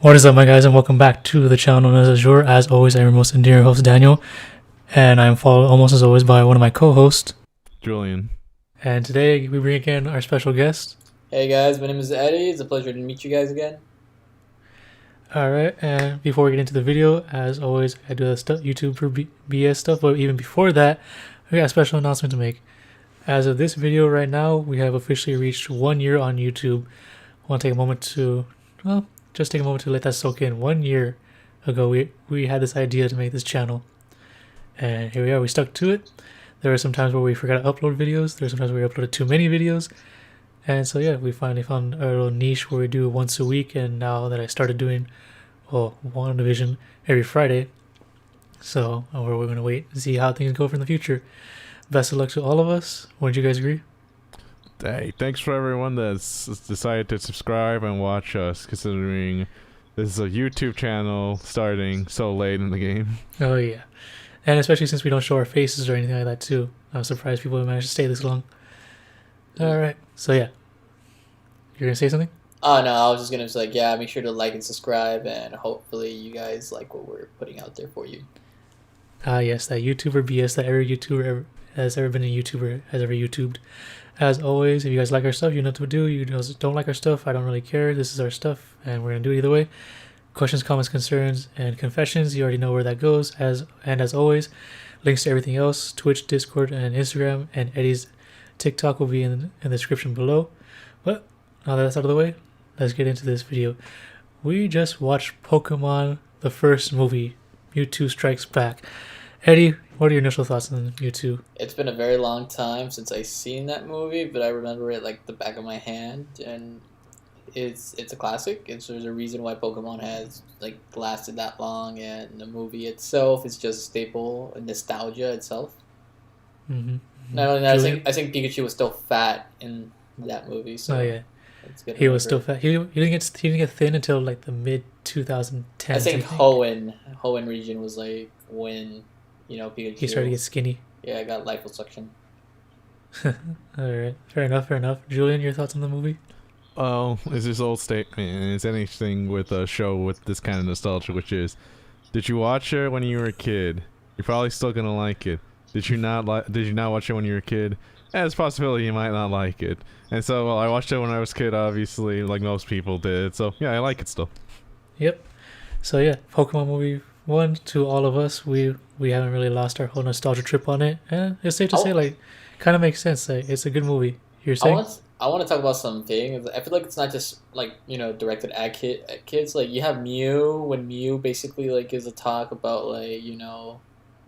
What is up, my guys, and welcome back to the channel known as Azure. As always, I'm your most endearing host, Daniel, and I'm followed almost as always by one of my co-hosts, Julian. And today we bring again our special guest. Hey guys, my name is Eddie. It's a pleasure to meet you guys again. Alright, and before we get into the video, as always, I do the YouTube for BS stuff, but even before that, we got a special announcement to make. As of this video right now, we have officially reached 1 year on YouTube. I want to take a moment to, just take a moment to let that soak in. 1 year ago, we had this idea to make this channel, and here we are. We stuck to it. There were some times where we forgot to upload videos. There were some times where we uploaded too many videos, and so yeah, we finally found our little niche where we do once a week. And now that I started doing, WandaVision every Friday, so we're gonna wait and see how things go for in the future. Best of luck to all of us. Wouldn't you guys agree? Hey, thanks for everyone that's decided to subscribe and watch us, considering this is a YouTube channel starting so late in the game. Oh yeah, and especially since we don't show our faces or anything like that too. I'm surprised people have managed to stay this long. All right, so yeah, you're gonna say something? Oh no, I was just gonna say make sure to like and subscribe, and hopefully you guys like what we're putting out there for you. Yes, that YouTuber BS that every YouTuber has ever been a YouTuber has ever YouTubed. As always, if you guys like our stuff, you know what to do. You guys don't like our stuff, I don't really care. This is our stuff, and we're gonna do it either way. Questions, comments, concerns, and confessions, you already know where that goes. As always, links to everything else, Twitch, Discord, and Instagram, and Eddie's TikTok will be in the description below. But now that that's out of the way, let's get into this video. We just watched Pokemon, the first movie, Mewtwo Strikes Back. Eddie, what are your initial thoughts on Mewtwo? It's been a very long time since I seen that movie, but I remember it like the back of my hand, and it's a classic. There's a reason why Pokemon has like lasted that long, and the movie itself is just staple nostalgia itself. Mm-hmm. Not only that, I think Pikachu was still fat in that movie. So oh yeah, it's good. He was still fat. He didn't get thin until like the mid 2010s. I think Hoenn region was like when Pikachu. He started to get skinny. Yeah, I got liposuction. All right, fair enough. Julian, your thoughts on the movie? Oh, it's this old statement, and it's anything with a show with this kind of nostalgia, which is, did you watch it when you were a kid? You're probably still gonna like it. Did you not watch it when you were a kid? There's a possibility you might not like it. And so, well, I watched it when I was a kid, obviously, like most people did. So yeah, I like it still. Yep. So yeah, Pokemon movie 1 to all of us. We haven't really lost our whole nostalgia trip on it, and it's safe to say, like, kind of makes sense. Like, it's a good movie. You're saying? I want to talk about something. I feel like it's not just like directed at kids. Like you have Mew, when Mew basically like gives a talk about like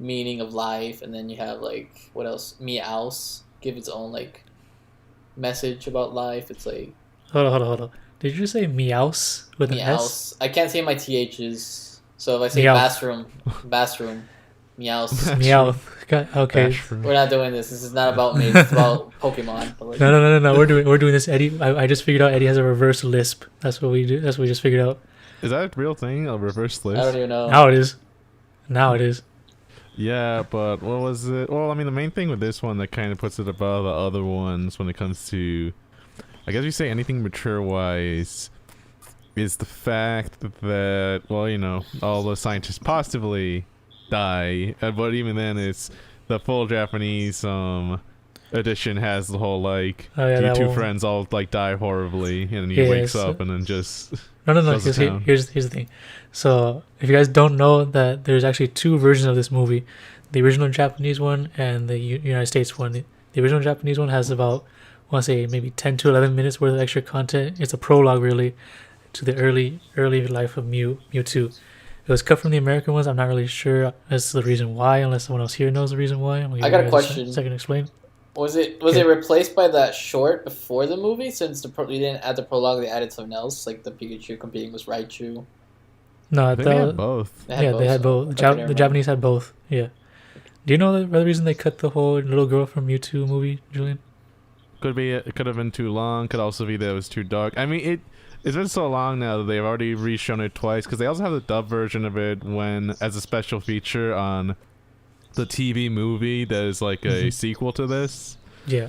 meaning of life, and then you have like what else? Meowth give its own like message about life. It's like hold on. Did you say Meowth with an S? I can't say my THs, so if I say Meowth. bathroom, Meowth. Meowth. Okay. We're not doing this. This is not about me. It's about Pokemon. Like, No. We're doing this, Eddie. I just figured out Eddie has a reverse lisp. That's what we do. That's what we just figured out. Is that a real thing? A reverse lisp? I don't even know. Now it is. Yeah, but what was it? Well, I mean, the main thing with this one that kind of puts it above the other ones when it comes to, I guess you say anything mature-wise, is the fact that, well, all the scientists positively die, but even then, it's the full Japanese edition has the whole like your two friends all like die horribly, and then he wakes up and then just no. Here's the thing. So if you guys don't know that there's actually two versions of this movie, the original Japanese one and the United States one. The original Japanese one has about, I want to say, maybe 10 to 11 minutes worth of extra content. It's a prologue really to the early life of Mewtwo. It was cut from the American ones. I'm not really sure as to the reason why, unless someone else here knows the reason why. I got a question. Second, explain. Was it replaced by that short before the movie? Since they didn't add the prologue, they added something else, like the Pikachu competing with Raichu. No, they had both. They had both. The Japanese had both. Yeah. Do you know the reason they cut the whole little girl from Mewtwo movie, Julian? Could be it could have been too long. Could also be that it was too dark. I mean, it's been so long now that they've already re-shown it twice, because they also have the dub version of it as a special feature on the TV movie that is like a sequel to this. Yeah.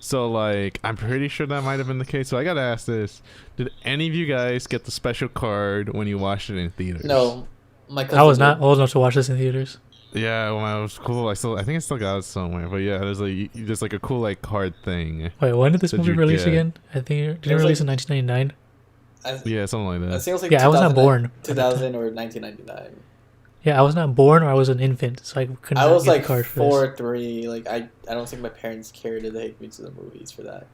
So like, I'm pretty sure that might have been the case. So I gotta ask this: did any of you guys get the special card when you watched it in theaters? No, my cousin I was did. not old enough to watch this in theaters. Yeah, when I was cool, I think I still got it somewhere. But yeah, there's like a cool like card thing. Wait, when did this Did movie you release get- again? I think it It didn't was release like- in 1999. Yeah, something like I that. think it was like Yeah, I was not 2000 born. 2000 or 1999. Yeah, I was not born or I was an infant, so I couldn't I was get like the card for 4 this. or 3. Like I don't think my parents cared to take me to the movies for that.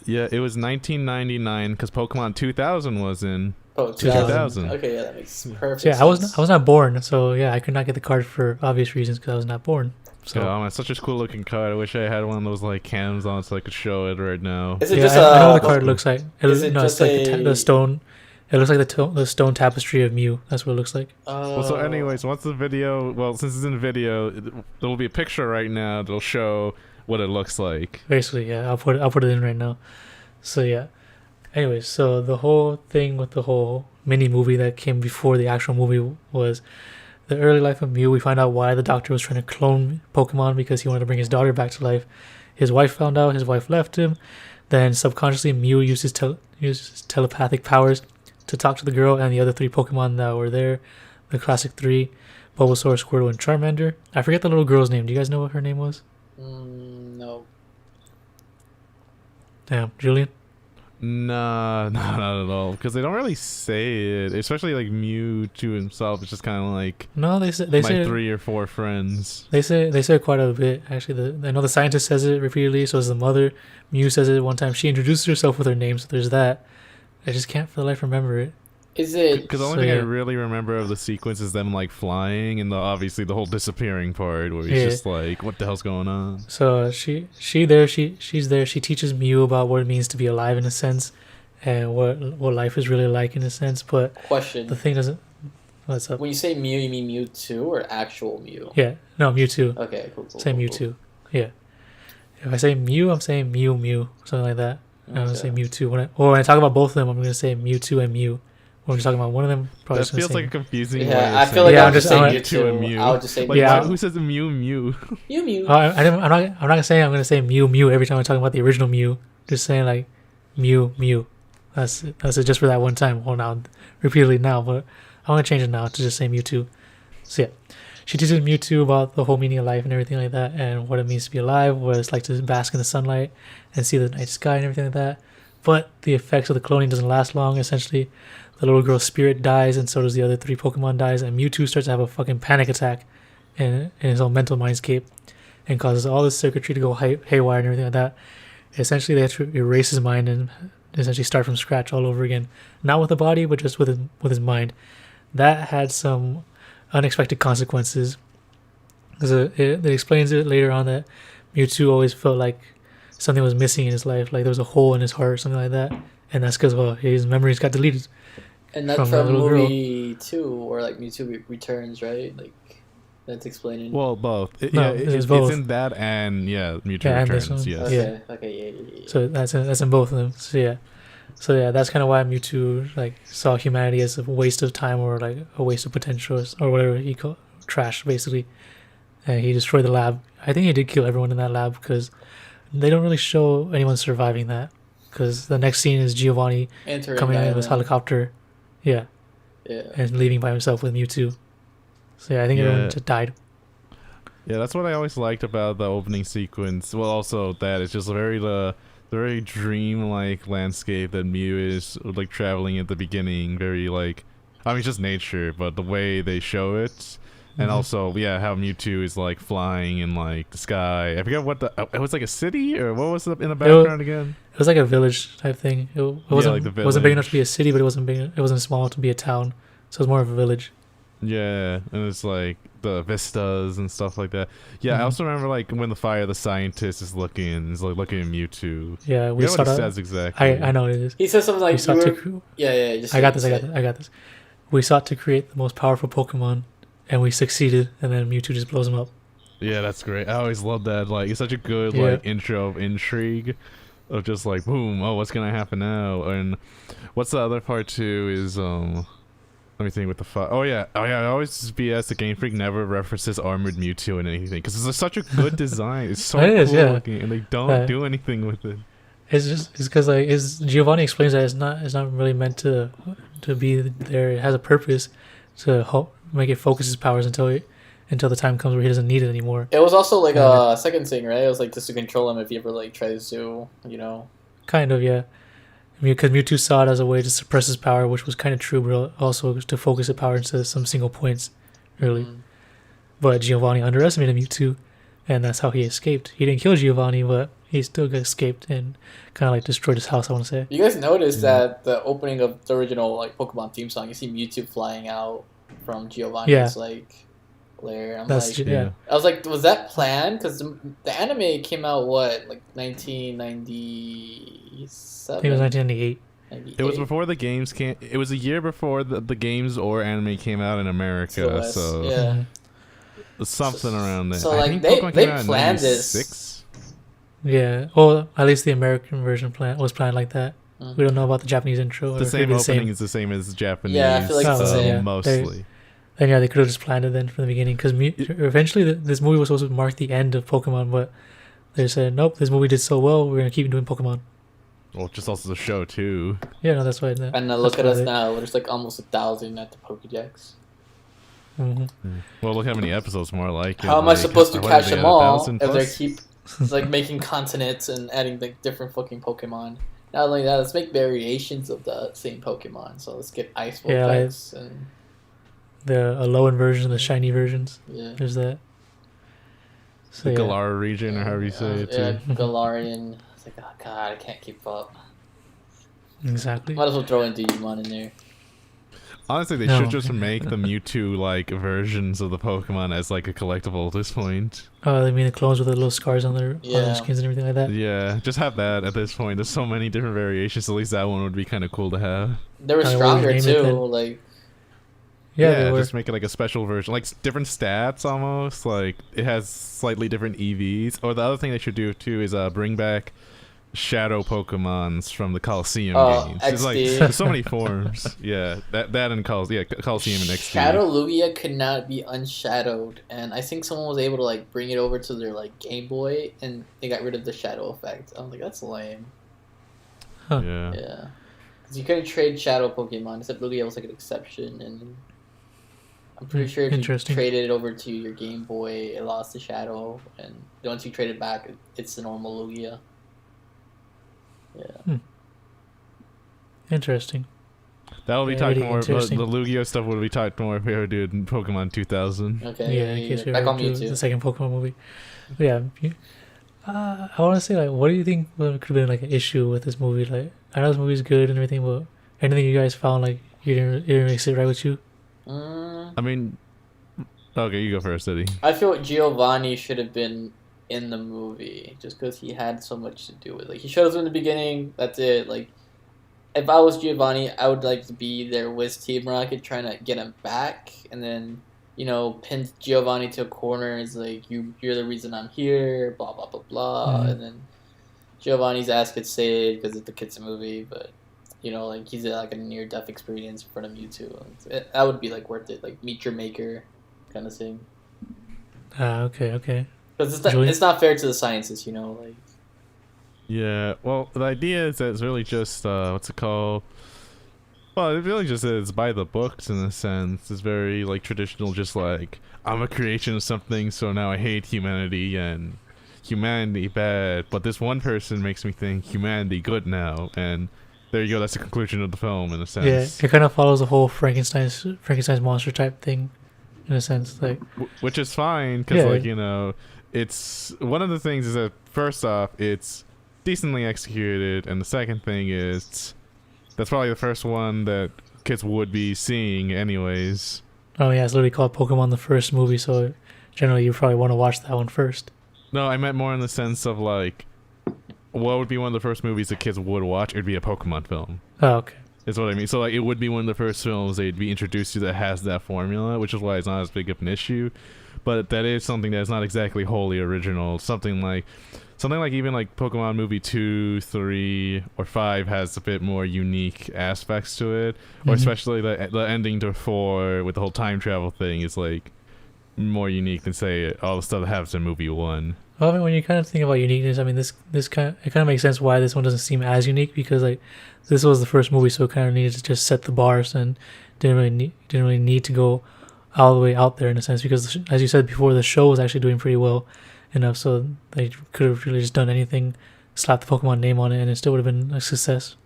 Yeah, it was 1999 because Pokemon 2000 was in. Oh, 2000. Okay, yeah, that makes perfect So yeah, sense. I was not born, so yeah, I could not get the card for obvious reasons because I was not born. So Oh, it's such a cool looking card. I wish I had one of those like cams on so I could show it right now. Is it yeah, just I know what the a- card looks like. is it No, it's just like the a- stone. It looks like the stone tapestry of Mew. That's what it looks like. Well, so anyways, once the video, well, since it's in video, there will be a picture right now that'll show what it looks like. Basically, yeah, I'll put it in right now. So yeah. Anyways, so the whole thing with the whole mini movie that came before the actual movie was the early life of Mew. We find out why the doctor was trying to clone Pokemon because he wanted to bring his daughter back to life. His wife found out. His wife left him. Then subconsciously, Mew used his telepathic powers to talk to the girl and the other 3 Pokemon that were there, the classic 3, Bulbasaur, Squirtle, and Charmander. I forget the little girl's name. Do you guys know what her name was? No. Damn, Julian? Nah, not at all. Because they don't really say it, especially like Mewtwo himself. It's just kind of like No, they my say 3 or 4 friends. They say it quite a bit. Actually, I know the scientist says it repeatedly. So does the mother. Mew says it one time. She introduces herself with her name. So there's that. I just can't for the life remember it. Is it? Because the only So, thing I yeah. really remember of the sequence is them like flying and obviously the whole disappearing part where he's Yeah. just like, what the hell's going on? So she's there. She teaches Mew about what it means to be alive in a sense, and what life is really like in a sense. But Question. the thing doesn't. What's up? When you say Mew, you mean Mewtwo or actual Mew? Yeah. No, Mewtwo. Okay, cool. Say Mewtwo. Yeah. If I say Mew, I'm saying Mew, something like that. I'm gonna say Mewtwo. When I talk about both of them, I'm gonna say Mewtwo and Mew. When we're talking about one of them, probably That just gonna feels say like a confusing way. Yeah, of I feel saying like Yeah, I I'm would just just- say I'm Mewtwo and Mewtwo. Mew. I would just say Like, Yeah. who says Mew? Mew. Oh, I'm not gonna say I'm gonna say Mew every time I'm talking about the original Mew. Just saying like Mew. That's it just for that one time. Well, now repeatedly now, but I'm gonna change it now to just say Mewtwo. So yeah, she teaches Mewtwo about the whole meaning of life and everything like that, and what it means to be alive, what it's like to bask in the sunlight and see the night sky and everything like that. But the effects of the cloning doesn't last long. Essentially, the little girl's spirit dies, and so does the other 3 Pokemon dies, and Mewtwo starts to have a fucking panic attack in his own mental mindscape, and causes all this circuitry to go haywire and everything like that. Essentially, they have to erase his mind and essentially start from scratch all over again. Not with the body, but just with his mind. That had some unexpected consequences. Because it explains it later on that Mewtwo always felt like something was missing in his life, like there was a hole in his heart or something like that. And that's because his memories got deleted. And that's from the from little girl. movie 2, or like Mewtwo Returns, right? Like that's explaining. Well, both. No, it's both. It's in that and Mewtwo Yeah, and this Returns. one. Yes. Okay. Yeah. So that's in both of them. So yeah, that's kind of why Mewtwo like saw humanity as a waste of time or like a waste of potential or whatever he called trash basically. And he destroyed the lab. I think he did kill everyone in that lab because they don't really show anyone surviving that. Because the next scene is Giovanni Entering coming out of his Island. helicopter, yeah, Yeah. and leaving by himself with Mewtwo. So yeah, I think everyone just died. Yeah, that's what I always liked about the opening sequence. Well, also that it's just the very dream-like landscape that Mew is like traveling at the beginning. Very like, I mean, it's just nature, but the way they show it, and Mhm. also how Mewtwo is like flying in like the sky. I forget what it was, like a city or what was it in the background again? It was like a village type thing. It wasn't like the it wasn't big enough village. to be a city, but it wasn't big. It wasn't small to be a town. So it was more of a village. Yeah, and it's like the vistas and stuff like that. Yeah, I Mhm. also remember like when the scientist is looking at Mewtwo. Yeah, we You know what saw he that. says exactly. I know what it is. He says something We like, sought you to were... cre- Yeah. Just I got say this. it. I got this. We sought to create the most powerful Pokemon, and we succeeded. And then Mewtwo just blows him up. Yeah, that's great. I always love that. Like, it's such a good Yeah. like intro of intrigue, of just like boom. Oh, what's gonna happen now? And what's the other part too? Is Let me think with the oh yeah, I always BS the Game Freak never references armored Mewtwo in anything because it's such a good design. It's so It is, cool yeah. looking, and they don't do anything with it. It's because like Giovanni explains that it's not really meant to be there. It has a purpose to help make it focus his powers until the time comes where he doesn't need it anymore. It was also like a second thing, right? It was like just to control him if he ever like tries to, you know. Kind of, yeah. I mean, because Mewtwo saw it as a way to suppress his power, which was kind of true, but also to focus his power into some single points, really. But Giovanni underestimated Mewtwo, and that's how he escaped. He didn't kill Giovanni, but he still escaped and kind of like destroyed his house, I want to say. You guys noticed that the opening of the original like Pokemon theme song, you see Mewtwo flying out from Giovanni's like lair. I was like, was that planned? Because the anime came out like 1997. I think it was 1998. It was before the games came. It was a year before the games or anime came out in America. So yeah, something around there. So like they planned this. Yeah, well, at least the American version was planned like that. We don't know about the Japanese intro. The same opening is the same as Japanese. Yeah, I feel like it's the same. Mostly. Then yeah, they could have just planned it then from the beginning because eventually this movie was supposed to mark the end of Pokemon, but they said nope, this movie did so well, we're gonna keep doing Pokemon. Well, just also the show too. Yeah, no, that's why. And look at us now. There's like almost 1,000 at the Pokédex. Well, look how many episodes more like. How am I supposed to catch them all if they keep like making continents and adding like different fucking Pokemon? Not only that, let's make variations of the same Pokemon. So let's get Ice Vulpix and the Alolan version and the shiny versions. Yeah, there's that. So, the Galar region, or however you say it too. Yeah, Galarian. It's like, oh god, I can't keep up. Exactly. Might as well throw in Digimon in there. Honestly, they should just make the Mewtwo like versions of the Pokemon as like a collectible at this point. Oh, I mean the clones with the little scars on their skins and everything like that. Yeah, just have that at this point. There's so many different variations. At least that one would be kind of cool to have. They were stronger too. Like. Yeah, just make it like a special version, like different stats almost. Like it has slightly different EVs. Or the other thing they should do too is bring back shadow Pokemons from the Coliseum games. It's like there's so many forms. Yeah, that and Coliseum and XD. Shadow Lugia could not be unshadowed, and I think someone was able to like bring it over to their like Game Boy, and they got rid of the shadow effect. I was like, that's lame. Huh. Yeah. Yeah, because you couldn't trade shadow Pokemon, except Lugia was like an exception, and I'm pretty sure if you traded it over to your Game Boy, it lost the shadow, and once you trade it back, it's the normal Lugia. Yeah. Interesting. That will be talked more. The Lugia stuff will be talked more if we ever do it in Pokemon 2000. Okay. Yeah, in case we ever do the second Pokemon movie. But yeah. I want to say, like, what do you think could have been like an issue with this movie? Like, I know this movie's good and everything, but anything you guys found like it didn't really sit right with you? I mean, okay, you go first, Eddie. I feel Giovanni should have been in the movie just because he had so much to do with it. Like, he shows up in the beginning, that's it. Like, if I was Giovanni, I would like to be there with Team Rocket trying to get him back, and then, you know, pin Giovanni to a corner. It's like, you're the reason I'm here, blah, blah, blah, blah. And then Giovanni's ass gets saved because it's the kids' movie, but, you know, like, he's like a near-death experience in front of Mewtwo. That would be, like, worth it. Like, meet your maker kind of thing. Okay. Because it's not fair to the scientists, you know, like. Yeah, well, the idea is that it's really just what's it called? Well, it really just is by the books in a sense. It's very like traditional, just like I'm a creation of something, so now I hate humanity and humanity bad. But this one person makes me think humanity good now, and there you go. That's the conclusion of the film in a sense. Yeah, it kind of follows the whole Frankenstein's monster type thing, in a sense, like. Which is fine because, like, you know. It's one of the things is that first off, it's decently executed, and the second thing is that's probably the first one that kids would be seeing anyways. Oh yeah, it's literally called Pokemon the first movie, so generally you probably want to watch that one first. No, I meant more in the sense of like what would be one of the first movies that kids would watch? It'd be a Pokemon film. Oh, okay. Is what I mean. So like, it would be one of the first films they'd be introduced to that has that formula, which is why it's not as big of an issue. But that is something that's not exactly wholly original. Something like even like Pokemon movie 2, 3, or 5 has a bit more unique aspects to it, or especially the ending to 4 with the whole time travel thing is like more unique than say all the stuff that happens in movie 1. Well, I mean, when you kind of think about uniqueness, I mean, this kind of makes sense why this one doesn't seem as unique, because like this was the first movie, so it kind of needed to just set the bars and didn't really need to go all the way out there in a sense, because as you said before, the show was actually doing pretty well enough, so they could have really just done anything, slapped the Pokemon name on it, and it still would have been a success.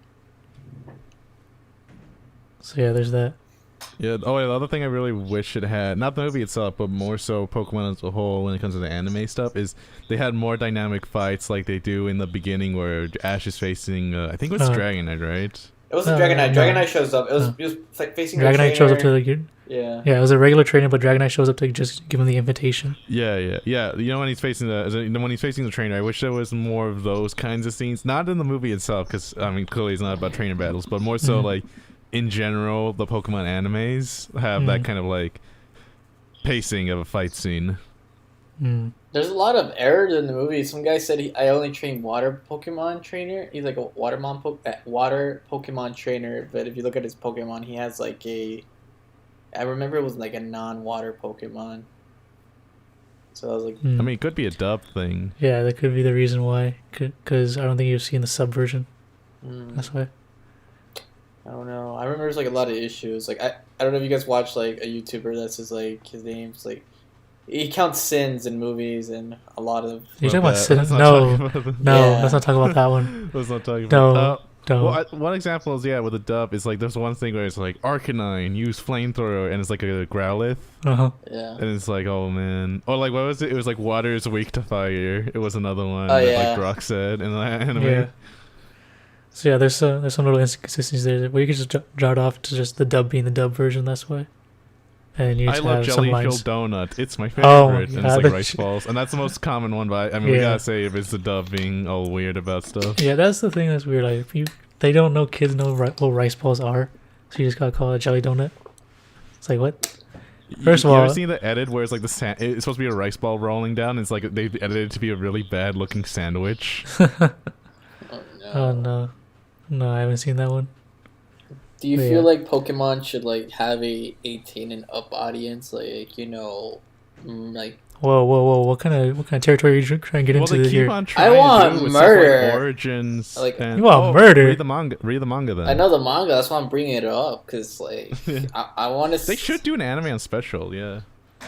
So yeah, there's that. Yeah. Oh, yeah, the other thing I really wish it had, not the movie itself, but more so Pokemon as a whole when it comes to the anime stuff, is they had more dynamic fights like they do in the beginning where Ash is facing, I think it was Dragonite, right? It wasn't Dragonite. No. Dragonite shows up. It was like facing the Dragonite trainer. shows up to like Yeah. it was a regular trainer, but Dragonite shows up to just give him the invitation. Yeah. You know, when he's facing the trainer, I wish there was more of those kinds of scenes. Not in the movie itself, because I mean, clearly it's not about trainer battles, but more so like in general, the Pokemon animes have that kind of like pacing of a fight scene. There's a lot of errors in the movie. Some guy said I only train water Pokemon trainer. He's like a water Pokemon trainer, but if you look at his Pokemon, he has like I remember it was like a non-water Pokemon. So I was like, I mean, it could be a dub thing. Yeah, that could be the reason why, because I don't think you've seen the sub version. That's why. I don't know. I remember there's like a lot of issues. Like I don't know if you guys watch like a YouTuber that's just like his name's like he counts sins in movies and a lot of. You talking about sins? Let's not No, talk about no. Let's not talk about that one. Let's not talk No, about no. Well, one example is with a dub is like there's one thing where it's like Arcanine use flamethrower and it's like a Growlithe. Yeah. And it's like, oh man. Or like, what was it? It was like water is weak to fire. It was another one Oh, that yeah. like Brock said in the anime. Yeah. So yeah, there's some little inconsistencies there where you can just draw it off to just the dub being the dub version. That's why. And you I just love have jelly some filled lines. donut. It's my favorite. Oh my and it's God, like rice balls. And that's the most common one, but I mean, we gotta say if it's the dub being all weird about stuff. Yeah, that's the thing that's weird. Like, they don't know kids know what rice balls are, so you just gotta call it a jelly donut. It's like, what? First of you all, ever seen the edit where it's like it's supposed to be a rice ball rolling down? And it's like they've edited it to be a really bad looking sandwich. Oh no, I haven't seen that one. Do you feel like Pokemon should like have a 18 and up audience? Like like. Whoa! What kind of territory are you trying to get into they keep here? on trying I want to do with murder. Stuff like Origins. Like, and, you want murder? Read the manga then. I know the manga. That's why I'm bringing it up because like I want to. They should do an anime on special. Yeah.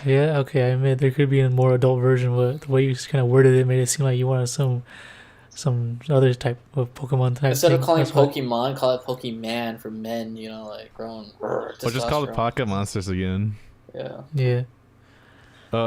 Yeah, okay. I admit there could be a more adult version, but the way you kind of worded it made it seem like you wanted some other type of Pokemon type. Instead of thing. calling it That's why. Pokemon, call it Pokemon for men. You know, like grown. Or just call it Pocket Monsters again. Yeah. Yeah.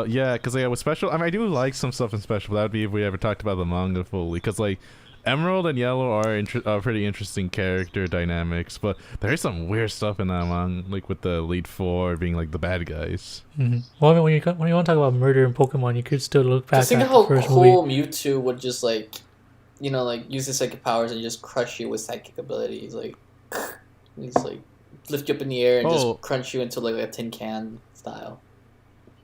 Yeah, because with special, I mean, I do like some stuff in special, but that would be if we ever talked about the manga fully. Because like, Emerald and Yellow are pretty interesting character dynamics, but there's some weird stuff in that manga, like with the lead four being like the bad guys. Well, I mean, when you want to talk about murder in Pokemon, you could still look back Just think at of how the first cool movie. Mewtwo would just like, like use his psychic powers and just crush you with psychic abilities. Like, he's like lift you up in the air and just crunch you into like a tin can style.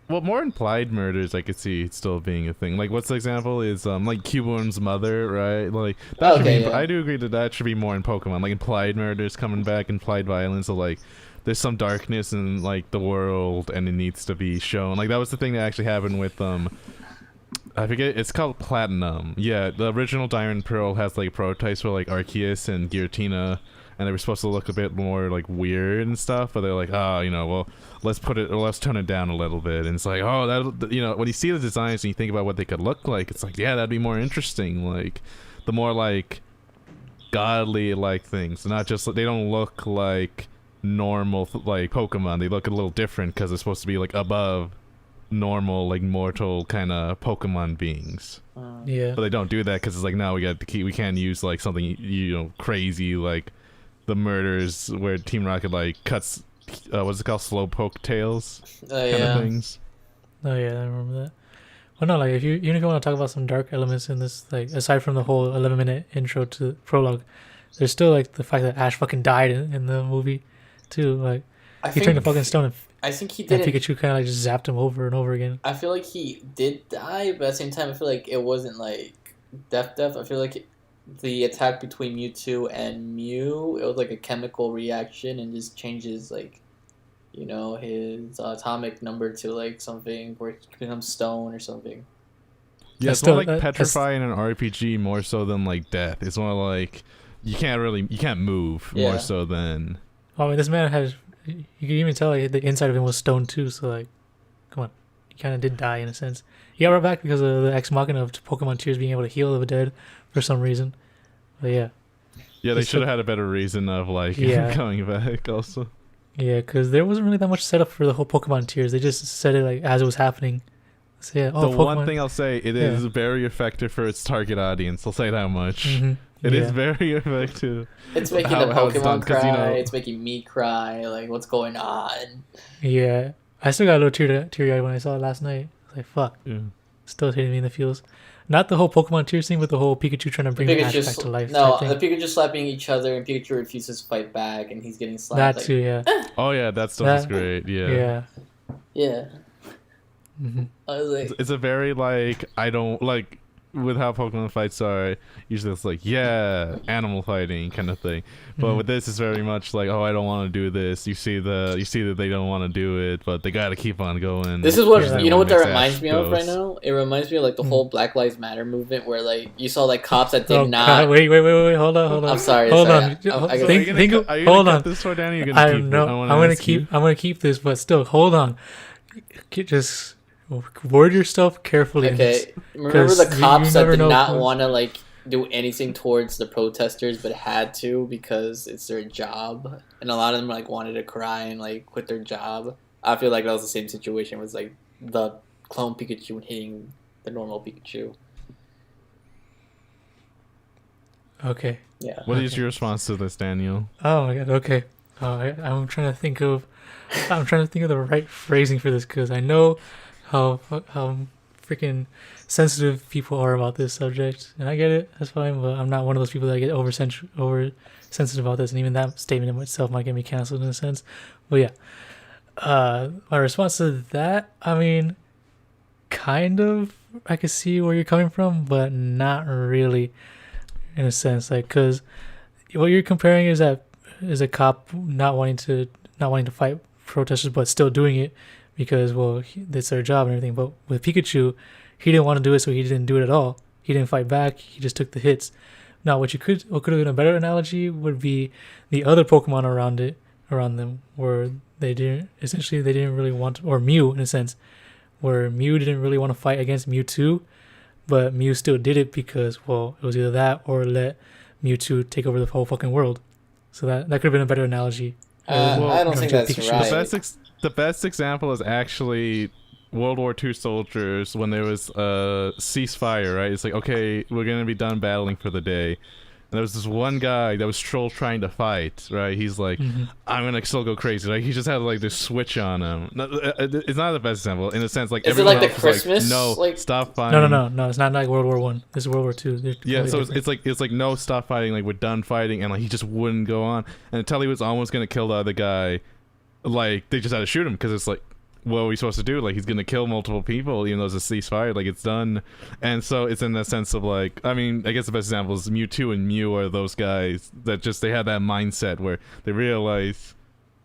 Well, more implied murders I could see still being a thing. Like, what's the example is like Cubone mother, right? Like that should be. Yeah. I do agree that should be more in Pokemon. Like implied murders coming back, implied violence. So like, there's some darkness in like the world, and it needs to be shown. Like that was the thing that actually happened with I forget. It's called Platinum. Yeah, the original Diamond Pearl has like prototypes for like Arceus and Giratina. And they were supposed to look a bit more like weird and stuff, but they're like, well, let's tone it down a little bit. And it's like, that when you see the designs and you think about what they could look like, it's like, yeah, that'd be more interesting. Like, the more like godly like things, not just they don't look like normal like Pokemon. They look a little different because they're supposed to be like above normal like mortal kind of Pokemon beings. Yeah, but they don't do that because it's like, no, we can't use like something crazy like the murders where Team Rocket like cuts what's it called, slowpoke tails kind of things. Oh yeah, I remember that. Well, no, like if you want to talk about some dark elements in this, like aside from the whole 11-minute intro to prologue, there's still like the fact that Ash fucking died in the movie, too. Like I he turned to think fucking stone, I think he and didn't. Pikachu kind of like just zapped him over and over again. I feel like he did die, but at the same time, I feel like it wasn't like death. I feel like the attack between Mewtwo and Mew, it was like a chemical reaction and just changes like, you know, his atomic number to like something where it becomes stone or something. Yeah, That's it's more still- like that's- petrify in an RPG more so than like death. It's more like you can't move Yeah. more so than. I mean, this man has. You can even tell like the inside of him was stone too. So like, come on, he kind of did die in a sense. He got brought back because of the ex machina of Pokemon Tears being able to heal the dead for some reason. But yeah. Yeah, they It's should have had a better reason of like Yeah. coming back. Also, Yeah, because there wasn't really that much setup for the whole Pokemon Tears. They just said it like as it was happening. So yeah, the Pokemon. one thing I'll say, it Yeah. is very effective for its target audience. I'll say that much. Mhm. It is Yeah. very effective. It's making How- the how it's Pokemon done, 'cause, cry. you know- It's making me cry. Like, what's going on? Yeah, I still got a little teary eyed when I saw it last night. I was like, fuck, Yeah. still hitting me in the feels. Not the whole Pokemon Tears thing, but the whole Pikachu trying to bring Ash Pikachu, back to life. no, type the thing. Pikachu slapping each other, and Pikachu refuses to fight back, and he's getting slapped. That like, too, yeah. Oh yeah, that stuff is That- great. Yeah. Yeah. Yeah, Hmm. I was like, It's a very like I don't like with how Pokemon fights are. Usually it's like animal fighting kind of thing. But Mhm. with this, it's very much like I don't want to do this. You see that they don't want to do it, but they got to keep on going. this is what Yeah. you know. What that Makes reminds Ash me of right goes. now? It reminds me of like the whole Black Lives Matter movement, where like you saw like cops that did Oh, not. God, wait, hold on. I'm sorry. Hold sorry. on. I So gotta- think- Are you gonna hold cut on. this one down? Or you're gonna I keep know. it? I'm gonna keep this, but still, hold on. Just word yourself carefully. in this. Okay, remember 'Cause the you cops that never did know not who's- want to like do anything towards the protesters, but had to because it's their job, and a lot of them like wanted to cry and like quit their job. I feel like that was the same situation with like the clone Pikachu hitting the normal Pikachu. Okay. Yeah. What is Okay. your response to this, Daniel? Oh my god. Okay. I'm trying to think of. I'm trying to think of the right phrasing for this because I know how freaking sensitive people are about this subject, and I get it. That's fine, but I'm not one of those people that get over sensitive about this, and even that statement in itself might get me canceled in a sense. But yeah, my response to that, I mean, kind of, I can see where you're coming from, but not really, in a sense, like because what you're comparing is a cop not wanting to fight protesters but still doing it because it's their job and everything. But with Pikachu, he didn't want to do it, so he didn't do it at all. He didn't fight back. He just took the hits. Now, what could have been a better analogy would be the other Pokemon around them, where they didn't really want, or Mew in a sense, where Mew didn't really want to fight against Mewtwo, but Mew still did it because it was either that or let Mewtwo take over the whole fucking world. So that could have been a better analogy. I don't think that's Pikachu. right. The best example is actually World War II soldiers when there was a ceasefire, right? It's like, okay, we're gonna be done battling for the day. And there was this one guy that was still trying to fight, right? He's like, I'm gonna still go crazy. Like he just had like this switch on him. It's not the best example in a sense. Like Is it everyone like the else Christmas, is like, no, like- stop fighting. No. It's not like World War One. This is World War Two. They're Yeah, completely so different. it's like no, stop fighting. Like we're done fighting, and like he just wouldn't go on. And until he was almost gonna kill the other guy, like they just had to shoot him because it's like, what are we supposed to do? Like he's gonna kill multiple people, even though it's a ceasefire. Like it's done, and so it's in the sense of like, I mean, I guess the best example is Mewtwo and Mew are those guys that just they have that mindset where they realize.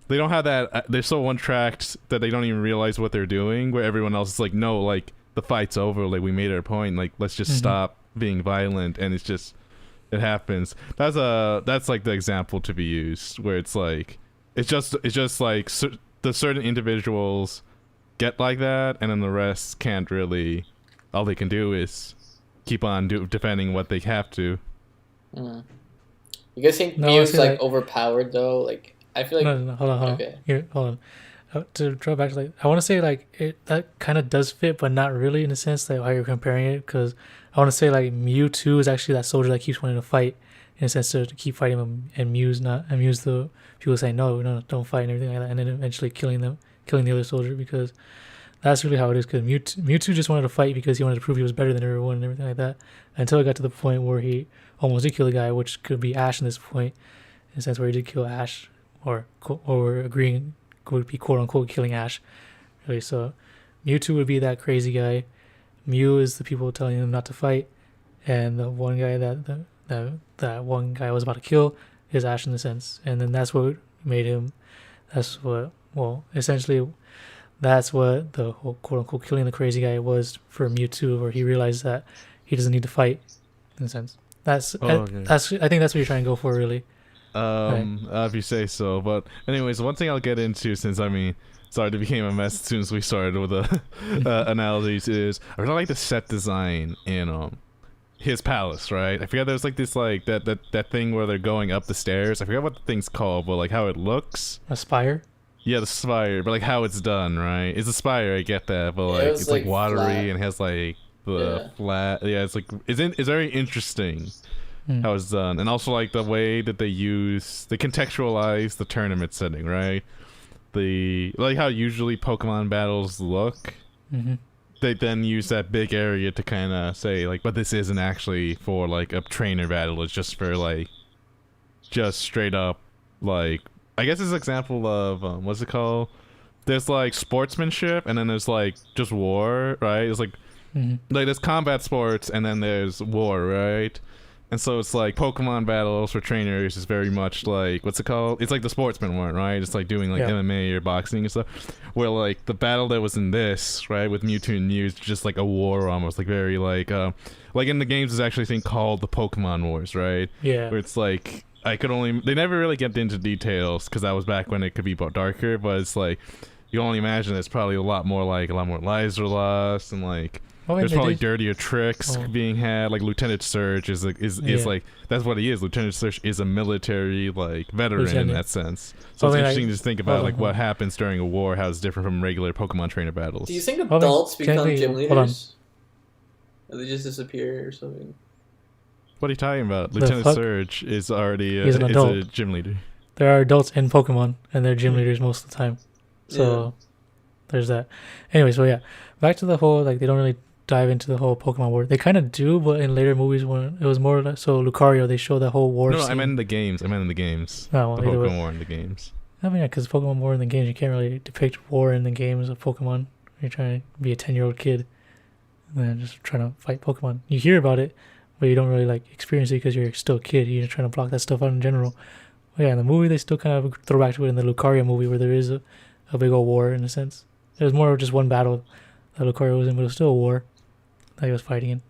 They don't have that. They're so one-tracked that they don't even realize what they're doing. Where everyone else is like, no, like the fight's over. Like we made our point. Like let's just stop being violent. And it's just, it happens. That's like the example to be used. Where it's like, it's just like the certain individuals get like that, and then the rest can't really. All they can do is keep on defending what they have to. Mm. You guys think No, I Mew's feel like like- overpowered though? Like I feel like No, hold on. Okay. Here, hold on. To draw back, like I want to say, like that kind of does fit, but not really in a sense, like how you're comparing it. Because I want to say, like Mewtwo is actually that soldier that keeps wanting to fight, in a sense to keep fighting him, and Mew's not. And Mew's the people saying no, don't fight and everything like that, and then eventually killing the other soldier because That's really how it is. Because Mewtwo just wanted to fight because he wanted to prove he was better than everyone and everything like that. Until it got to the point where he almost did kill the guy, which could be Ash in this point, in the sense where he did kill Ash, or agreeing would be quote unquote killing Ash. Really, so Mewtwo would be that crazy guy. Mew is the people telling him not to fight, and the one guy that one guy was about to kill is Ash in the sense, and then that's what made him. That's what essentially that's what the whole quote unquote killing the crazy guy was for Mewtwo, where he realized that he doesn't need to fight in a sense. That's okay. I think that's what you're trying to go for, really. If you say so. But anyways, one thing I'll get into, since sorry, it became a mess as soon as we started with the analogies, is I really like the set design in his palace, right? I forget there's like this like that thing where they're going up the stairs. I forget what the thing's called, but like how it looks. A spire. Yeah, the spire, but like how it's done, right? It's a spire, I get that, but like it's like watery flat. And has like the flat. Yeah, it's like it's very interesting how it's done, and also like the way that they contextualize the tournament setting, right? Like how usually Pokemon battles look. Mm-hmm. They then use that big area to kind of say like, but this isn't actually for like a trainer battle. It's just for like, just straight up like. I guess it's an example of what's it called? There's like sportsmanship, and then there's like just war, right? It's like like there's combat sports, and then there's war, right? And so it's like Pokemon battles for trainers is very much like what's it called? It's like the sportsman one, right? It's like doing like MMA or boxing and stuff. Where like the battle that was in this, right, with Mewtwo and Mew is just like a war almost, like very like in the games there's actually a thing called the Pokemon Wars, right? Yeah. Where it's like they never really get into details because that was back when it could be darker, but it's like you can only imagine there's probably a lot more lives are lost, and like there's probably dirtier tricks being had. Like Lieutenant Surge is like that's what he is. Lieutenant Surge is a military like veteran in that sense. So it's interesting to think about like what happens during a war, how it's different from regular Pokemon trainer battles. Do you think adults become gym leaders? Or they just disappear or something? What are you talking about? Lieutenant Surge is already He's an adult. a gym leader. There are adults in Pokemon, and they're gym leaders most of the time. So there's that. Anyway, so yeah, back to the whole like they don't really dive into the whole Pokemon war. They kind of do, but in later movies when it was more like, so Lucario, they show that whole war. No, scene. I meant in the games. Oh, well, the Pokemon war in the games. I mean, because Pokemon war in the games, you can't really depict war in the games of Pokemon. You're trying to be a 10-year-old kid, and then just trying to fight Pokemon. You hear about it, but you don't really like experience it because you're still a kid. You're trying to block that stuff out in general. But yeah, in the movie, they still kind of throw back to it in the Lucario movie where there is a big old war in a sense. It was more of just one battle that Lucario was in, but it was still a war that he was fighting in.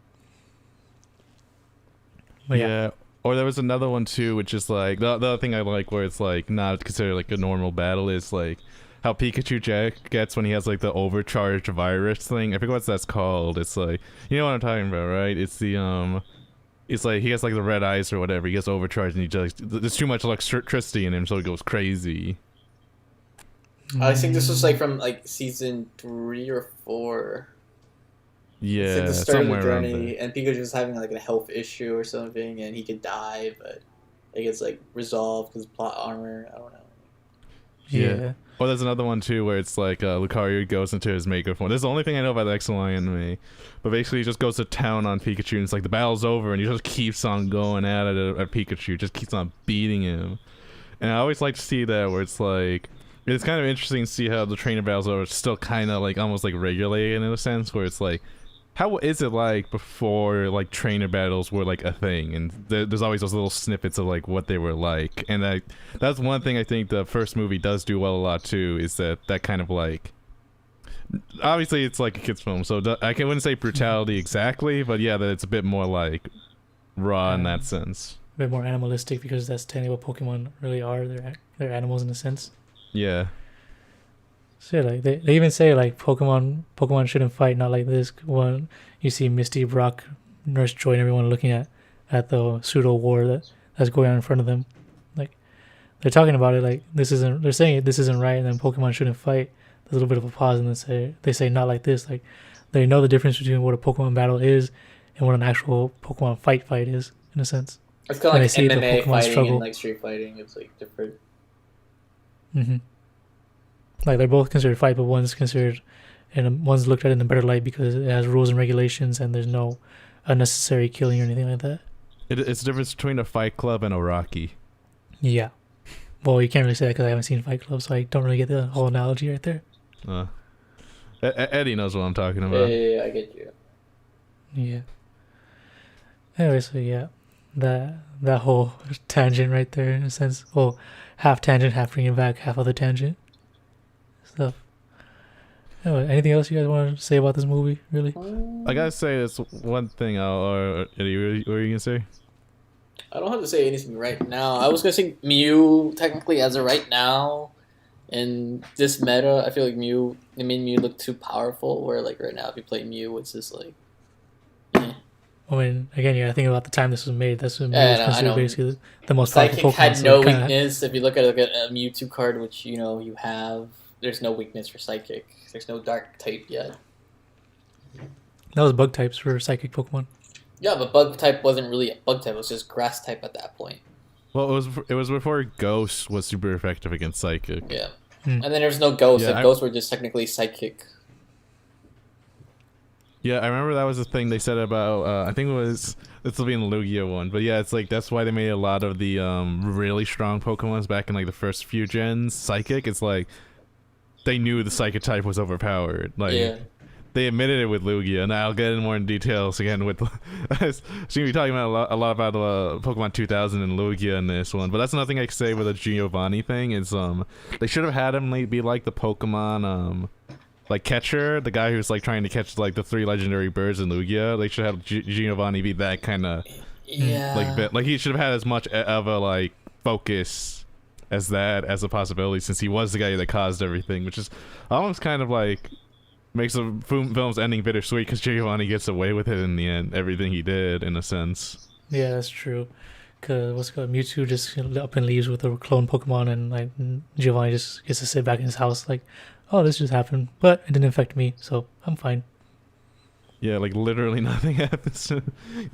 But yeah. Or there was another one too, which is like the other thing I like where it's like not considered like a normal battle is like how Pikachu gets when he has like the overcharged virus thing. I forget what that's called. It's like, you know what I'm talking about, right? It's the it's like he has like the red eyes or whatever. He gets overcharged and he just there's too much electricity in him, so he goes crazy. I think this was like from like season 3 or 4. Yeah, it's like the start of the somewhere journey, and Pikachu's having like a health issue or something, and he could die, but it gets like resolved because plot armor. I don't know. Yeah. Or there's another one too where it's like Lucario goes into his maker form. This is the only thing I know about the XY anime, but basically he just goes to town on Pikachu, and it's like the battle's over, and he just keeps on going at it at Pikachu, just keeps on beating him. And I always like to see that where it's like. It's kind of interesting to see how the trainer battles are still kind of like almost like regulated in a sense where it's like, how is it like before like trainer battles were like a thing, and there's always those little snippets of like what they were like, and that's one thing I think the first movie does do well a lot too, is that kind of like, obviously it's like a kid's film, so wouldn't say brutality exactly, but yeah, that it's a bit more like raw in that sense, a bit more animalistic, because that's technically what Pokemon really are. They're animals in a sense. Yeah. So yeah, like they even say like Pokemon shouldn't fight, not like this. When you see Misty, Brock, Nurse Joy, and everyone looking at the pseudo war that's going on in front of them, like they're talking about it like they're saying this isn't right, and then Pokemon shouldn't fight. There's a little bit of a pause, and they say not like this. Like they know the difference between what a Pokemon battle is and what an actual Pokemon fight is, in a sense. It's kind of like MMA fighting and like street fighting. It's like different. Mm-hmm. Like they're both considered fight, but one's considered and one's looked at in a better light because it has rules and regulations, and there's no unnecessary killing or anything like that. It's the difference between a Fight Club and a Rocky. Yeah. Well, you can't really say that because I haven't seen Fight Club, so I don't really get the whole analogy right there. Eddie knows what I'm talking Yeah, about. yeah, I get you. Yeah. Anyway, so yeah, that whole tangent right there, in a sense. Well, half tangent, half bringing back, half other tangent stuff. Anyway, anything else you guys want to say about this movie? Really? I gotta say this one thing. Eddie, what were you gonna say? I don't have to say anything right now. I was gonna say Mew technically as of right now. In this meta, I feel like it made Mew look too powerful. Where like right now, if you play Mew, it's just like, eh. I mean, again, you gotta think about the time this was made. That's when Mew Yeah, was no, I considered know. basically the most powerful Psychic Pokemon. had so no it kinda- weakness. If you look at like a Mewtwo card, which you have, there's no weakness for Psychic. There's no Dark type yet. That was bug types for psychic Pokemon. Yeah, but Bug type wasn't really a Bug type. It was just Grass type at that point. Well, it was before Ghost was super effective against Psychic. Yeah. Hmm. And then there's no Ghosts. Yeah, Ghosts were just technically Psychic. Yeah, I remember that was the thing they said about. I think it was this will be in the Lugia one, but yeah, it's like that's why they made a lot of the really strong Pokemons back in like the first few gens. Psychic, it's like they knew the Psychic type was overpowered. Like Yeah. they admitted it with Lugia, and I'll get in more in details again with. She's gonna be talking about a lot about Pokemon 2000 and Lugia in this one, but that's another thing I could say with the Giovanni thing is they should have had him be like the Pokemon like catcher, the guy who's like trying to catch like the 3 legendary birds in Lugia. They should have Giovanni be that kind of Yeah. like bit. Like he should have had as much of a like focus as that as a possibility, since he was the guy that caused everything, which is almost kind of like makes the film's ending bittersweet because Giovanni gets away with it in the end. Everything he did, in a sense. Yeah, that's true. Cause what's it called? Mewtwo just up and leaves with a clone Pokemon, and like Giovanni just gets to sit back in his house, like, oh, this just happened, but it didn't affect me, so I'm fine. Yeah, like literally nothing happens in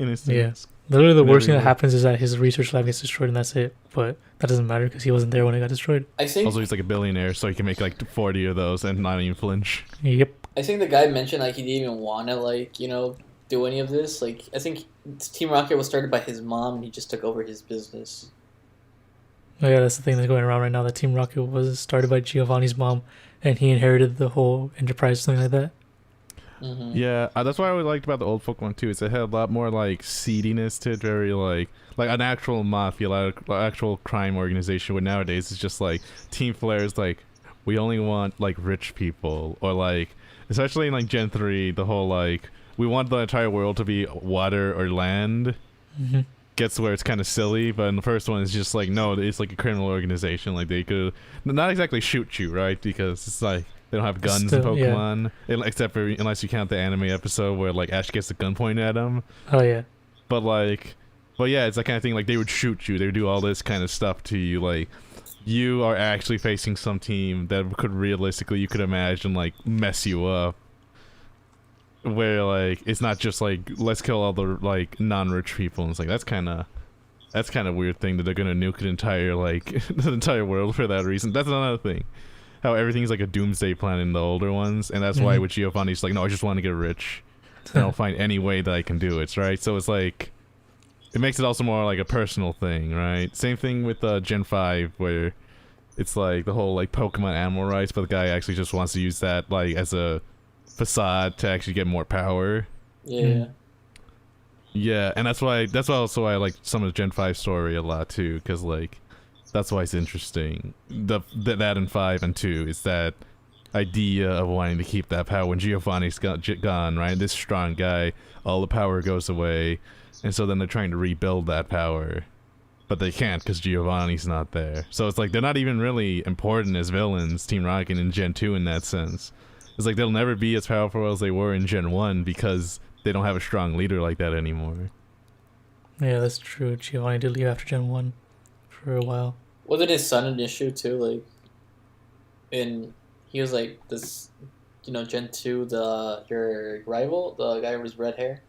his Yeah. sense. Literally, the In worst thing every that happens is that his research lab gets destroyed, and that's it. But that doesn't matter because he wasn't there when it got destroyed. I think Also, he's like a billionaire, so he can make like 40 of those and not even flinch. Yep. the guy mentioned like he didn't even want to do any of this. Like I think Team Rocket was started by his mom, and he just took over his business. Oh yeah, that's the thing that's going around right now. That Team Rocket was started by Giovanni's mom, and he inherited the whole enterprise, something like that. Mm-hmm. Yeah, that's what I liked about the old Pokemon too. Is it had a lot more like seediness to it, very like an actual mafia, like actual crime organization. Where nowadays it's just like Team Flare's like we only want like rich people, or like especially in like Gen 3, the whole like we want the entire world to be water or land. Mm-hmm. Gets where it's kind of silly, but in the first one it's just like no, it's like a criminal organization. Like they could not exactly shoot you, right? Because it's like they don't have guns in Still, yeah. Pokemon, except for unless you count the anime episode where like Ash gets the gun pointed at him. Oh yeah. But yeah, it's that kind of thing. Like they would shoot you, they would do all this kind of stuff to you. Like you are actually facing some team that could realistically, you could imagine, like mess you up. Where like it's not just like let's kill all the like non-rich people. And it's like that's kind of weird thing that they're gonna nuke an entire like the entire world for that reason. That's another thing. How everything's like a doomsday plan in the older ones, and that's why with Giovanni's like, no, I just want to get rich, and I'll find any way that I can do it, right? So it's like, it makes it also more like a personal thing, right? Same thing with Gen 5, where it's like the whole like Pokemon animal rights, but the guy actually just wants to use that like as a facade to actually get more power. Yeah. Yeah, and that's also why I like some of the Gen 5 story a lot too, because like that's why it's interesting. That in 5 and 2 is that idea of wanting to keep that power. When Giovanni's gone, right? This strong guy, all the power goes away, and so then they're trying to rebuild that power, but they can't because Giovanni's not there. So it's like they're not even really important as villains, Team Rocket in Gen 2 in that sense. It's like they'll never be as powerful as they were in Gen 1 because they don't have a strong leader like that anymore. Yeah, that's true. Giovanni did leave after Gen 1 for a while. Wasn't his son an issue too? Like, and he was like this, Gen 2, your rival, the guy with red hair.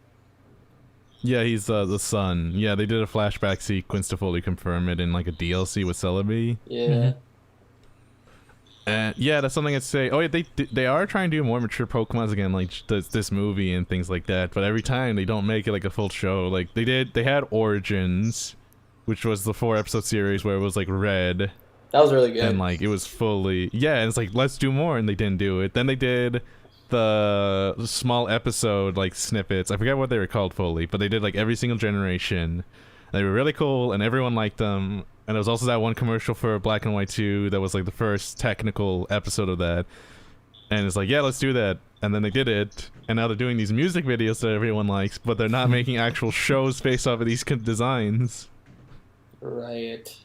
Yeah, he's the son. Yeah, they did a flashback sequence to fully confirm it in like a DLC with Celebi. Yeah. Yeah, that's something I'd say. Oh yeah, they are trying to do more mature Pokemons again, like this movie and things like that. But every time they don't make it like a full show. Like they had Origins, which was the 4-episode series where it was like Red. That was really good. And like it was fully and it's like let's do more, and they didn't do it. Then they did the small episode like snippets. I forget what they were called fully, but they did like every single generation. They were really cool, and everyone liked them. And there was also that one commercial for Black and White 2 that was like the first technical episode of that. And it's like, yeah, let's do that. And then they did it, and now they're doing these music videos that everyone likes, but they're not making actual shows based off of these designs. Right.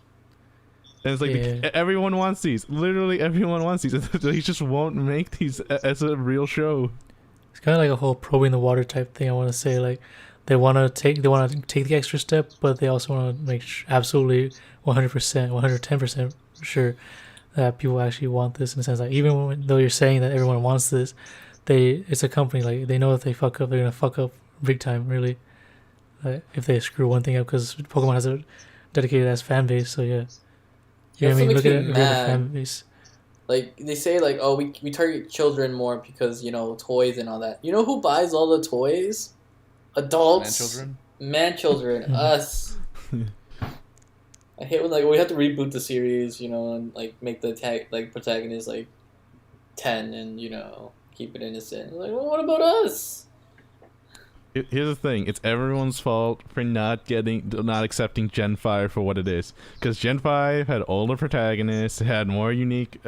And it's like everyone wants these. Literally everyone wants these. They just won't make these as a real show. It's kind of like a whole probing the water type thing. I want to say, like, they want to take the extra step, but they also want to make absolutely 100%, 110% sure that people actually want this, in a sense. Like, even though you're saying that everyone wants this, it's a company. Like, they know if they fuck up, they're gonna fuck up big time. Really, if they screw one thing up, because Pokemon has a dedicated ass fan base. So yeah, I mean, look at it, fan base. Like, they say, like, oh, we target children more because, you know, toys and all that. You know who buys all the toys? Adults. Man children. Us. I hate when, like, we have to reboot the series, you know, and, like, make the protagonist, like, 10 and, you know, keep it innocent. Like, well, what about us? Here's the thing, it's everyone's fault for not accepting Gen 5 for what it is, because Gen 5 had older protagonists, it had more unique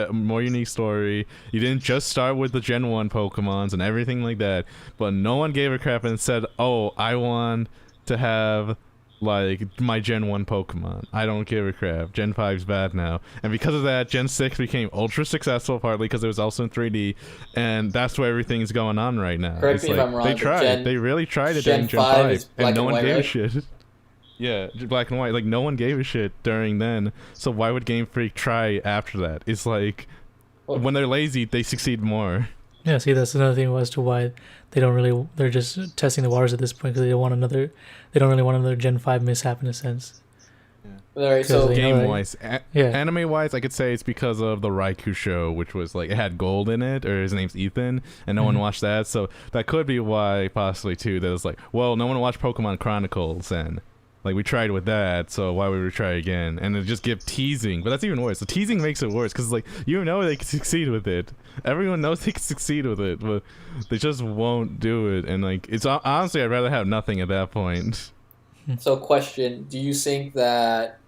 story. You didn't just start with the Gen 1 Pokemons and everything like that, but no one gave a crap and said, oh, I want to have like my Gen 1 Pokemon. I don't give a crap. Gen 5's bad now. And because of that, Gen 6 became ultra successful, partly because it was also in 3D, and that's where everything's going on right now. Correct me if I'm wrong. They tried. They really tried it in Gen 5, and no one gave a shit. Yeah, Black and White. Like, no one gave a shit during then, so why would Game Freak try after that? It's like, when they're lazy, they succeed more. Yeah, see, that's another thing as to why they're just testing the waters at this point, because they don't really want another Gen 5 mishap, in a sense. Yeah. Alright, so game-wise, anime-wise, I could say it's because of the Raikou show, which was like, it had Gold in it, or his name's Ethan, and no one watched that, so that could be why, possibly too, that was like, well, no one watched Pokemon Chronicles, and like, we tried with that, so why would we try again? And it just give teasing, but that's even worse. The teasing makes it worse, because like, you know they can succeed with it. Everyone knows they can succeed with it, but they just won't do it. And like, it's honestly, I'd rather have nothing at that point. So, question: do you think that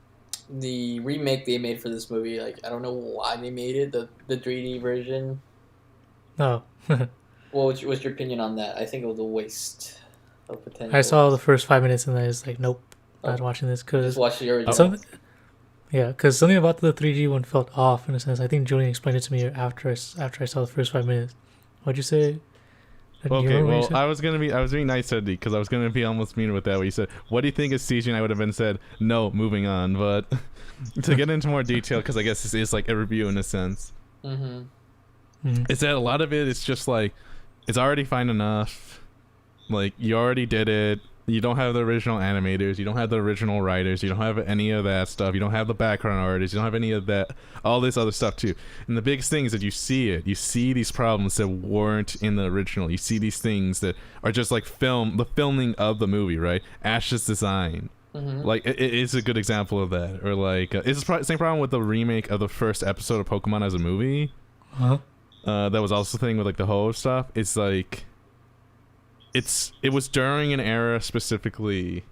the remake they made for this movie, like, I don't know why they made it, the 3D version? No. What's your opinion on that? I think it was a waste of potential. I saw the first 5 minutes and I was like, nope, not watching this, because just watch the original. Yeah, because something about the 3D one felt off, in a sense. I think Julian explained it to me after I saw the first 5 minutes. What'd you say? Okay, well, I was being nice to Eddie, because I was gonna be almost mean with that. Where you said, "What do you think is CG?" and I would have been said, "No, moving on." But to get into more detail, because I guess this is like a review in a sense. It's that a lot of it is just like, it's already fine enough. Like, you already did it. You don't have the original animators, you don't have the original writers, you don't have any of that stuff, you don't have the background artists, you don't have any of that, all this other stuff too. And the biggest thing is that you see these problems that weren't in the original. You see these things that are just like the filming of the movie, right? Ash's design. Like, it is a good example of that. Or like, it's the same problem with the remake of the first episode of Pokemon as a movie. That was also the thing with like the Ho stuff. It's like, it was during an era specifically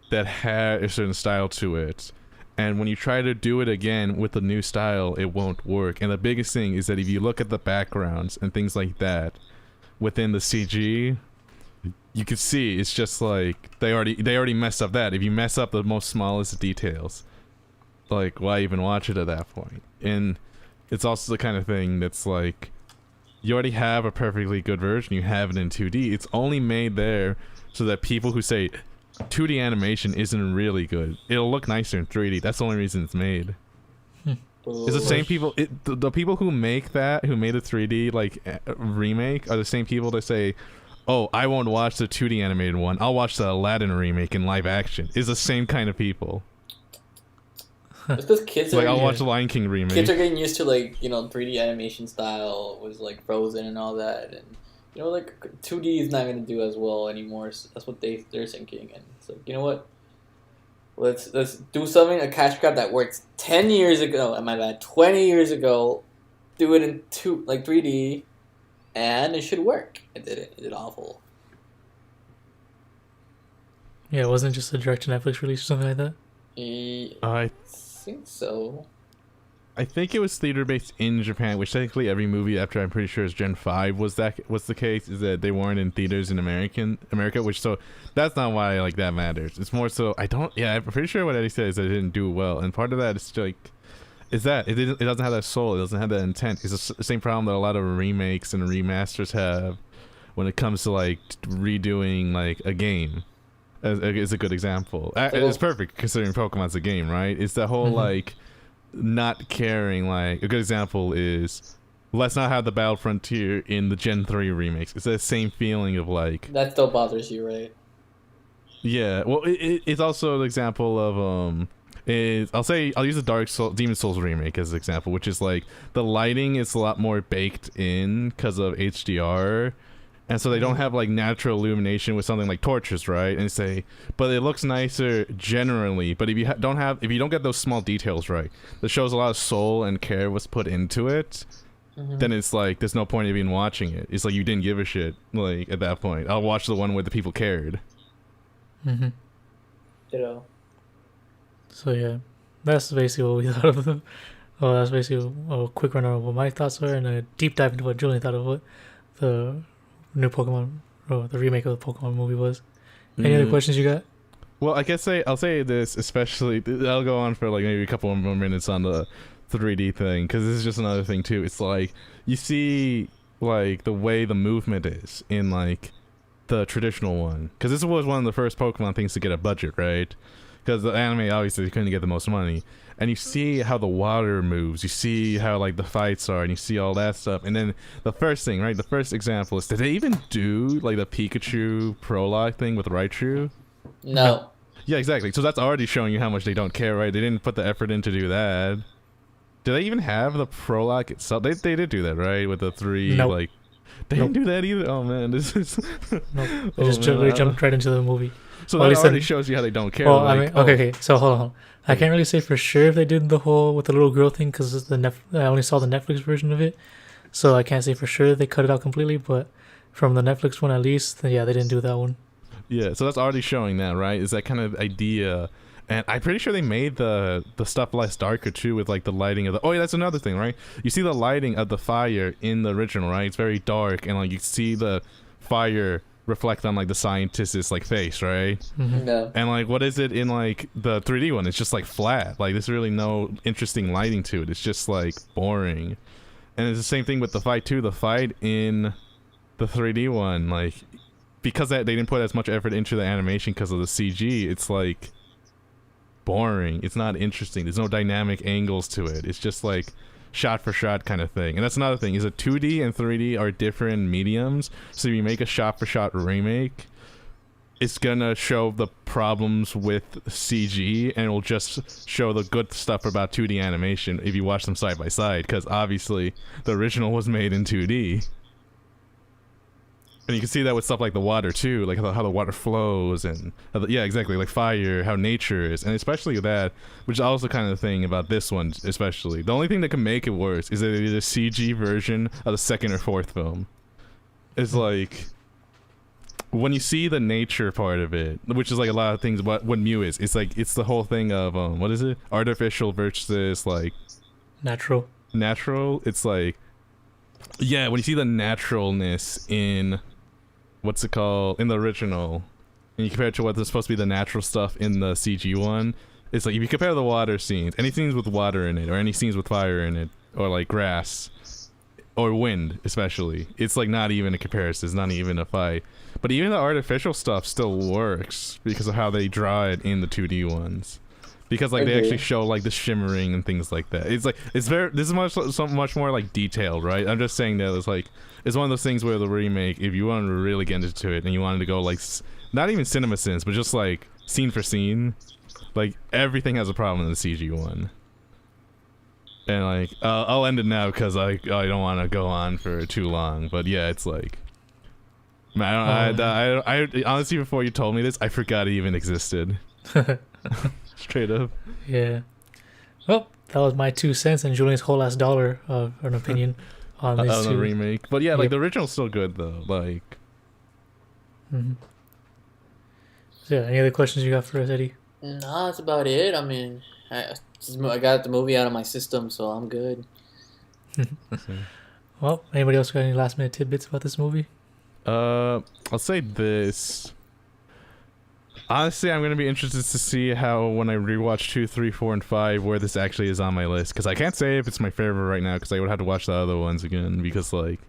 that had a certain style to it, and when you try to do it again with the new style, it won't work. And the biggest thing is that if you look at the backgrounds and things like that within the CG, you can see it's just like they already messed up that. If you mess up the most smallest details, like, why even watch it at that point? And it's also the kind of thing that's like, you already have a perfectly good version. You have it in 2D. It's only made there so that people who say 2D animation isn't really good, it'll look nicer in 3D. That's the only reason it's made. It's the same people. The people who made the 3D like remake are the same people that say, "Oh, I won't watch the 2D animated one. I'll watch the Aladdin remake in live action." It's the same kind of people. It's because kids Like are I'll Yeah. watch the Lion King remake. kids are getting used to like 3D animation style with like Frozen and all that, and like 2D is not gonna do as well anymore. So that's what they're thinking, and it's like what. Let's do something a cash grab that worked 10 years ago. Am I bad? 20 years ago, do it in 3D, and it should work. It didn't. It did awful. Yeah, it wasn't just a direct to Netflix release or something like that. I think so. I think it was theater based in Japan, which technically every movie after I'm pretty sure is Gen 5 was the case, is that they weren't in theaters in America, which so that's not why like that matters. It's more so I'm pretty sure what Eddie said is that it didn't do well, and part of that is like it doesn't have that soul, it doesn't have that intent. It's the same problem that a lot of remakes and remasters have when it comes to like redoing like a game. Is a good example. It's perfect considering Pokemon's a game, right? It's the whole like not caring. Like a good example is let's not have the Battle Frontier in the Gen 3 remakes. It's that same feeling of like that still bothers you, right? Yeah, well, it's also an example of I'll use the Demon Souls remake as an example, which is like the lighting is a lot more baked in because of HDR. And so they don't have like natural illumination with something like torches, right? And but it looks nicer generally. But if you don't get those small details right, that shows a lot of soul and care was put into it. Then it's like there's no point of even watching it. It's like you didn't give a shit. Like at that point, I'll watch the one where the people cared. So yeah, that's basically what we thought of them. Well, that's basically a quick rundown of what my thoughts were, and a deep dive into what Julian thought of what the new Pokemon, or the remake of the Pokemon movie was. Any other questions you got? Well, I guess I'll say this, especially I'll go on for like maybe a couple more minutes on the 3D thing, because this is just another thing too. It's like you see like the way the movement is in like the traditional one, because this was one of the first Pokemon things to get a budget, right? Because the anime obviously couldn't get the most money, and you see how the water moves, you see how like the fights are, and you see all that stuff. And then the first thing, right, the first example is, did they even do like the Pikachu prologue thing with Raichu? No. Yeah, exactly. So that's already showing you how much they don't care, right? They didn't put the effort in to do that. Did they even have the prologue itself? They did do that, right? With the three, Nope. like... They didn't do that either? Oh, man. This is... Nope. They jumped right into the movie. So Well, that at least already shows you how they don't care. Well, like, I mean, okay. So hold on. I can't really say for sure if they did the whole with the little girl thing, because I only saw the Netflix version of it, so I can't say for sure they cut it out completely. But from the Netflix one, at least, yeah, they didn't do that one. Yeah, so that's already showing that, right? Is that kind of idea. And I'm pretty sure they made the stuff less darker too, with like the lighting of the... Oh yeah, that's another thing, right? You see the lighting of the fire in the original, right? It's very dark, and like you see the fire reflect on like the scientist's like face, right? No. And like what is it in like the 3D one? It's just like flat. Like there's really no interesting lighting to it. It's just like boring. And it's the same thing with the fight too. The fight in the 3D one, like because they didn't put as much effort into the animation because of the CG, it's like boring. It's not interesting. There's no dynamic angles to it. It's just like shot for shot kind of thing. And that's another thing, is that 2D and 3D are different mediums. So if you make a shot for shot remake, it's gonna show the problems with CG, and it will just show the good stuff about 2D animation if you watch them side by side, because obviously the original was made in 2D. And you can see that with stuff like the water too, like how the water flows, and yeah, exactly, like fire, how nature is, and especially that, which is also kind of the thing about this one especially. The only thing that can make it worse is that it is a CG version of the second or fourth film. It's like when you see the nature part of it, which is like a lot of things what Mew is. It's like it's the whole thing of what is it? Artificial versus like Natural. It's like, yeah, when you see the naturalness in what's it called in the original, and you compare it to what's supposed to be the natural stuff in the CG one, it's like if you compare the water scenes, any scenes with water in it, or any scenes with fire in it, or like grass, or wind especially, it's like not even a comparison. It's not even a fight. But even the artificial stuff still works because of how they draw it in the 2D ones. Because like they actually show like the shimmering and things like that. It's like this is much more like detailed, right? I'm just saying that it's one of those things where the remake, if you wanted to really get into it and you wanted to go like not even CinemaSins, but just like scene for scene, Like everything has a problem in the CG one. And like, I'll end it now because I don't want to go on for too long. But yeah, it's like, man, I honestly, before you told me this, I forgot it even existed. Straight up. Yeah. Well, that was my 2 cents and Julian's whole last dollar of an opinion on these On two. the remake. But yeah, like Yep. the original's still good though. Like, Mm-hmm. So, yeah, any other questions you got for us, Eddie? Nah, that's about it. I mean, I got the movie out of my system, so I'm good. Well, anybody else got any last minute tidbits about this movie? I'll say this. Honestly, I'm gonna be interested to see how when I rewatch 2, 3, 4, and 5 where this actually is on my list, because I can't say if it's my favorite right now because I would have to watch the other ones again because like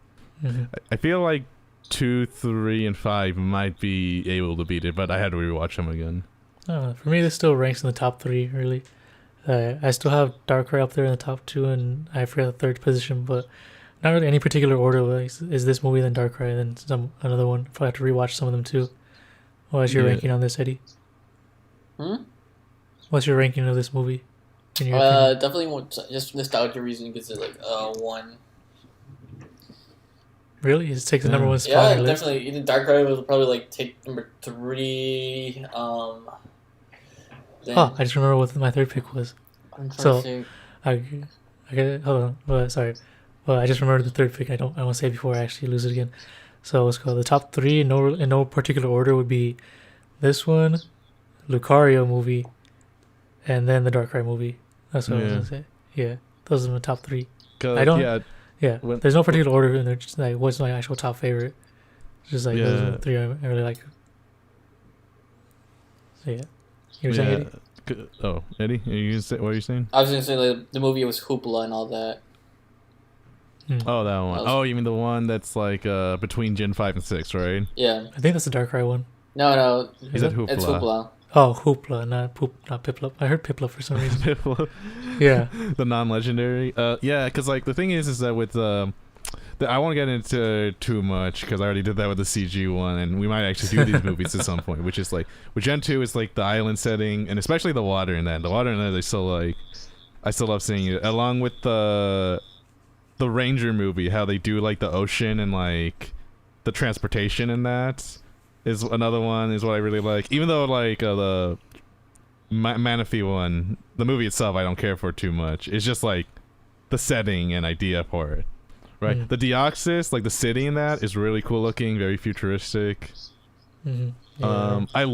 I feel like 2, 3, and 5 might be able to beat it, but I had to rewatch them again. For me, this still ranks in the top 3, really. I still have Darkrai up there in the top 2, and I forget the 3rd position, but not really any particular order. Like, is this movie, then Darkrai, then another one. If I have to rewatch some of them too. What's your ranking on this, Eddie? What's your ranking of this movie? In your opinion? Definitely just for nostalgia reason, because it's like 1. Really? It takes the number 1 spot Yeah, on your list? definitely. Even Darkrai would probably like take number 3. Then, I just remember what my 3rd pick was. I'm trying so- to think. I hold on. Well, sorry. Well, I just remembered the 3rd pick. I want to say it before I actually lose it again. So let's go. The top 3 in no particular order would be this one, Lucario movie, and then the Darkrai movie. That's what I was gonna say. Yeah, those are my top 3. I don't. Yeah, there's no particular order, and they're just like what's my actual top favorite. It's just like those are the 3 I really like. So yeah, you were saying Eddie? Oh, Eddie, what are you saying? I was gonna say like the movie was Hoopla and all that. Oh, that one. Oh, you mean the one that's like between Gen 5 and 6, right? Yeah. I think that's the Darkrai one. No. Is it Hoopla? It's Hoopla. Oh, Hoopla, not Piplup. I heard Piplup for some reason. Yeah. The non-legendary. Yeah, because like the thing is that with I won't get into too much because I already did that with the CG one, and we might actually do these movies at some point. Which is like with Gen 2, it's like the island setting, and especially the water in that. The water in that, I still love seeing it, along with the Ranger movie, how they do like the ocean and like the transportation in that is another one is what I really like. Even though like the Manaphy one, the movie itself I don't care for too much. It's just like the setting and idea for it, right? The Deoxys, like the city in that, is really cool looking, very futuristic. Yeah. I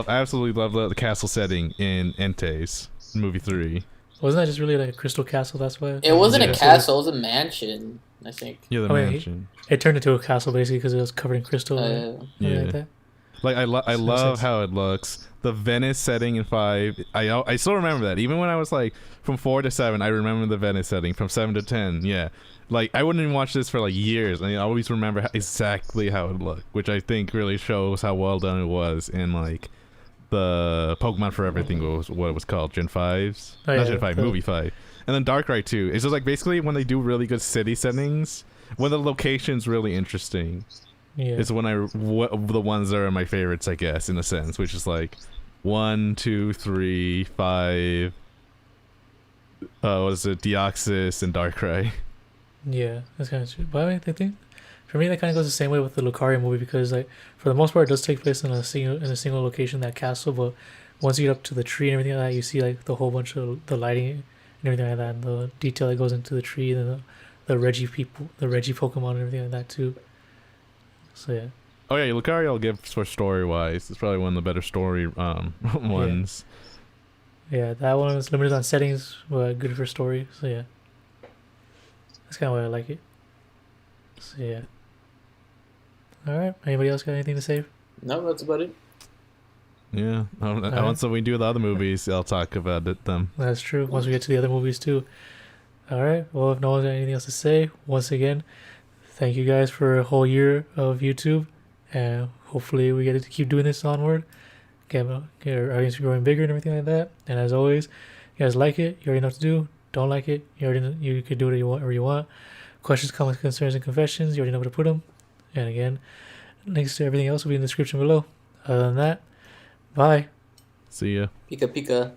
absolutely love the castle setting in Entei's movie 3. Wasn't that just really like a crystal castle? That's why It wasn't a castle. It was a mansion, I think. Yeah, the mansion. It turned into a castle basically because it was covered in crystal. Yeah. Like that. Like I love how it looks. The Venice setting in 5. I still remember that. Even when I was like from 4 to 7, I remember the Venice setting. From 7 to 10, yeah. Like I wouldn't even watch this for like years, and I always remember exactly how it looked, which I think really shows how well done it was in like the Pokemon Forever thing was what it was called, Gen 5's. Not Gen 5, movie 5. And then Darkrai 2. It's just like basically when they do really good city settings, when the location's really interesting. Yeah. It's when the ones that are my favorites, I guess, in a sense, which is like 1, 2, 3, 5. What is it? Deoxys and Darkrai. Yeah, that's kind of true. But I think for me that kind of goes the same way with the Lucario movie because like for the most part it does take place in a single location, that castle. But once you get up to the tree and everything like that, you see like the whole bunch of the lighting and everything like that, and the detail that goes into the tree, and the Reggie Pokemon and everything like that too. So yeah. Oh yeah, Lucario I'll give for story wise. It's probably one of the better story ones. Yeah, that one is limited on settings, but good for story. So yeah, that's kind of why I like it. So yeah. All right. Anybody else got anything to say? No, that's about it. Yeah. Once we do the other movies, I'll talk about them. That's true. Once we get to the other movies too. All right. Well, if no one's got anything else to say, once again, thank you guys for a whole year of YouTube, and hopefully we get to keep doing this onward. Get our audience growing bigger and everything like that. And as always, you guys like it, you already know what to do. Don't like it, you already know, you could do whatever you want. Questions, comments, concerns, and confessions, you already know where to put them. And again, links to everything else will be in the description below. Other than that, bye. See ya. Pika Pika.